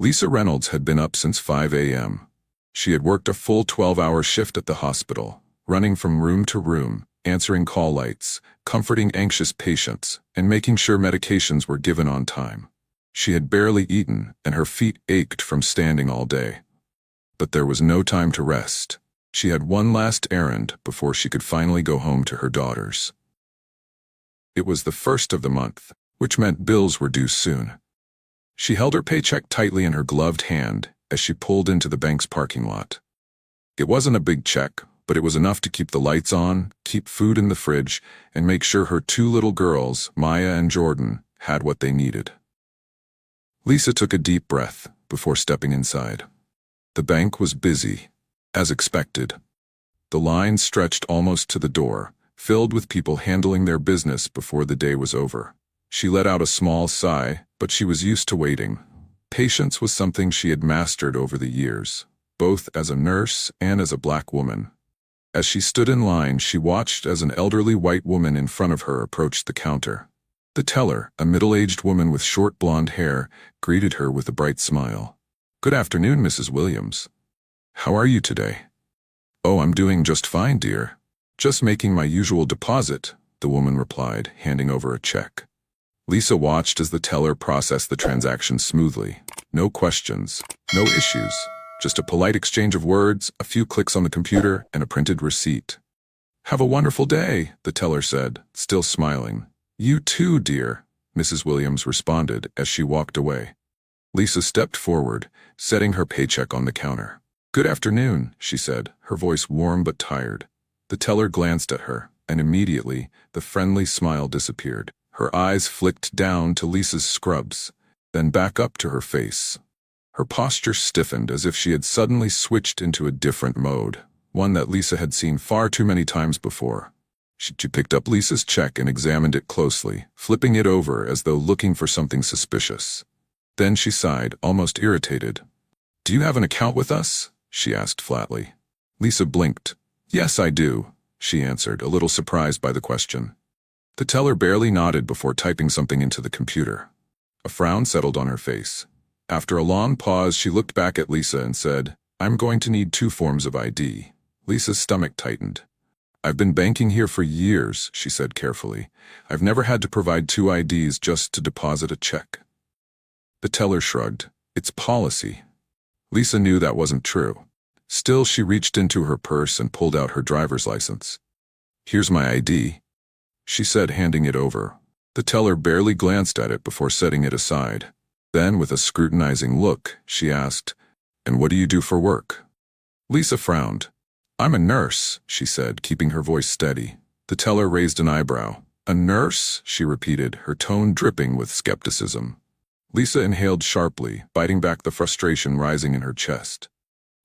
Lisa Reynolds had been up since 5 a.m. She had worked a full 12-hour shift at the hospital, running from room to room, answering call lights, comforting anxious patients, and making sure medications were given on time. She had barely eaten, and her feet ached from standing all day. But there was no time to rest. She had one last errand before she could finally go home to her daughters. It was the first of the month, which meant bills were due soon. She held her paycheck tightly in her gloved hand as she pulled into the bank's parking lot. It wasn't a big check, but it was enough to keep the lights on, keep food in the fridge, and make sure her two little girls, Maya and Jordan, had what they needed. Lisa took a deep breath before stepping inside. The bank was busy, as expected. The line stretched almost to the door, filled with people handling their business before the day was over. She let out a small sigh, but she was used to waiting. Patience was something she had mastered over the years, both as a nurse and as a black woman. As she stood in line, she watched as an elderly white woman in front of her approached the counter. The teller, a middle-aged woman with short blonde hair, greeted her with a bright smile. "Good afternoon, Mrs. Williams. How are you today?" "Oh, I'm doing just fine, dear. Just making my usual deposit," the woman replied, handing over a check. Lisa watched as the teller processed the transaction smoothly. No questions, no issues, just a polite exchange of words, a few clicks on the computer, and a printed receipt. "Have a wonderful day," the teller said, still smiling. "You too, dear," Mrs. Williams responded as she walked away. Lisa stepped forward, setting her paycheck on the counter. "Good afternoon," she said, her voice warm but tired. The teller glanced at her, and immediately, the friendly smile disappeared. Her eyes flicked down to Lisa's scrubs, then back up to her face. Her posture stiffened as if she had suddenly switched into a different mode, one that Lisa had seen far too many times before. She picked up Lisa's check and examined it closely, flipping it over as though looking for something suspicious. Then she sighed, almost irritated. "Do you have an account with us?" she asked flatly. Lisa blinked. "Yes, I do," she answered, a little surprised by the question. The teller barely nodded before typing something into the computer. A frown settled on her face. After a long pause, she looked back at Lisa and said, "I'm going to need 2 forms of ID." Lisa's stomach tightened. "I've been banking here for years," she said carefully. "I've never had to provide 2 IDs just to deposit a check." The teller shrugged. "It's policy." Lisa knew that wasn't true. Still, she reached into her purse and pulled out her driver's license. "Here's my ID," she said, handing it over. The teller barely glanced at it before setting it aside. Then, with a scrutinizing look, she asked, "And what do you do for work?" Lisa frowned. "I'm a nurse," she said, keeping her voice steady. The teller raised an eyebrow. "A nurse?" she repeated, her tone dripping with skepticism. Lisa inhaled sharply, biting back the frustration rising in her chest.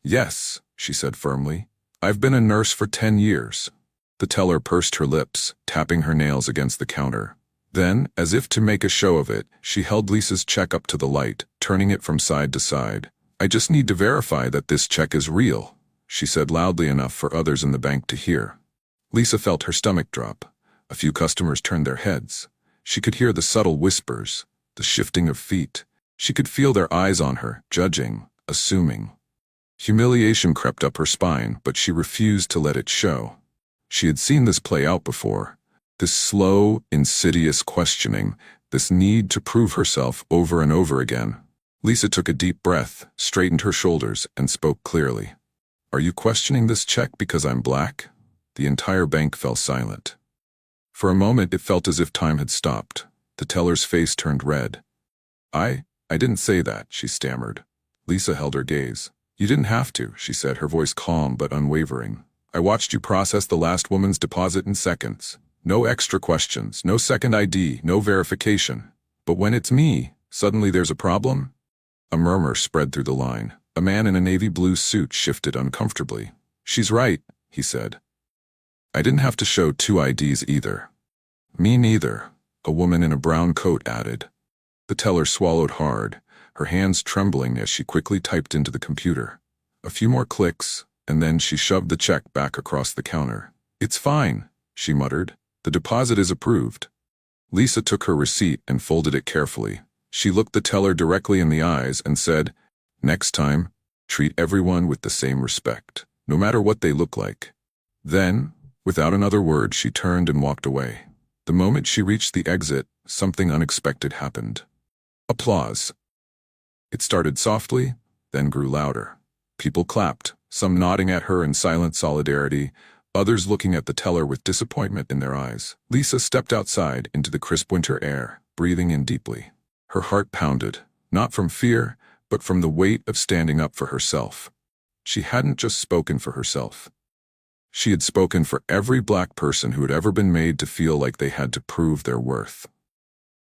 "Yes," she said firmly. "I've been a nurse for 10 years. The teller pursed her lips, tapping her nails against the counter. Then, as if to make a show of it, she held Lisa's check up to the light, turning it from side to side. "I just need to verify that this check is real," she said loudly enough for others in the bank to hear. Lisa felt her stomach drop. A few customers turned their heads. She could hear the subtle whispers, the shifting of feet. She could feel their eyes on her, judging, assuming. Humiliation crept up her spine, but she refused to let it show. She had seen this play out before. This slow, insidious questioning, this need to prove herself over and over again. Lisa took a deep breath, straightened her shoulders, and spoke clearly. "Are you questioning this check because I'm black?" The entire bank fell silent. For a moment it felt as if time had stopped. The teller's face turned red. I didn't say that," she stammered. Lisa held her gaze. "You didn't have to," she said, her voice calm but unwavering. "I watched you process the last woman's deposit in seconds. No extra questions, no second ID, no verification. But when it's me, suddenly there's a problem?" A murmur spread through the line. A man in a navy blue suit shifted uncomfortably. "She's right," he said. "I didn't have to show 2 IDs either." "Me neither," a woman in a brown coat added. The teller swallowed hard, her hands trembling as she quickly typed into the computer. A few more clicks, and then she shoved the check back across the counter. "It's fine," she muttered. "The deposit is approved." Lisa took her receipt and folded it carefully. She looked the teller directly in the eyes and said, Next time, treat everyone with the same respect, no matter what they look like. Then, without another word, she turned and walked away. The moment she reached the exit, something unexpected happened. Applause. It started softly, then grew louder. People clapped, some nodding at her in silent solidarity, others looking at the teller with disappointment in their eyes. Lisa stepped outside into the crisp winter air, breathing in deeply. Her heart pounded, not from fear, but from the weight of standing up for herself. She hadn't just spoken for herself. She had spoken for every Black person who had ever been made to feel like they had to prove their worth.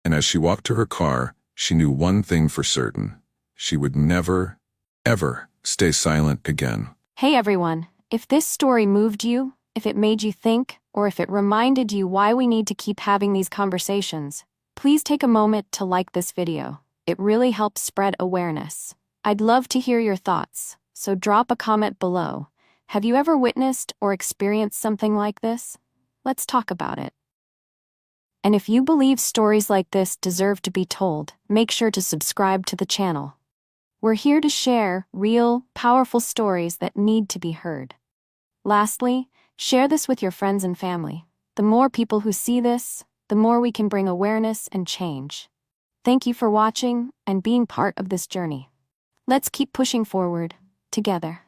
And as she walked to her car, she knew one thing for certain. She would never, ever stay silent again. Hey everyone, if this story moved you, if it made you think, or if it reminded you why we need to keep having these conversations, please take a moment to like this video. It really helps spread awareness. I'd love to hear your thoughts, so drop a comment below. Have you ever witnessed or experienced something like this? Let's talk about it. And if you believe stories like this deserve to be told, make sure to subscribe to the channel. We're here to share real, powerful stories that need to be heard. Lastly, share this with your friends and family. The more people who see this, the more we can bring awareness and change. Thank you for watching and being part of this journey. Let's keep pushing forward, together.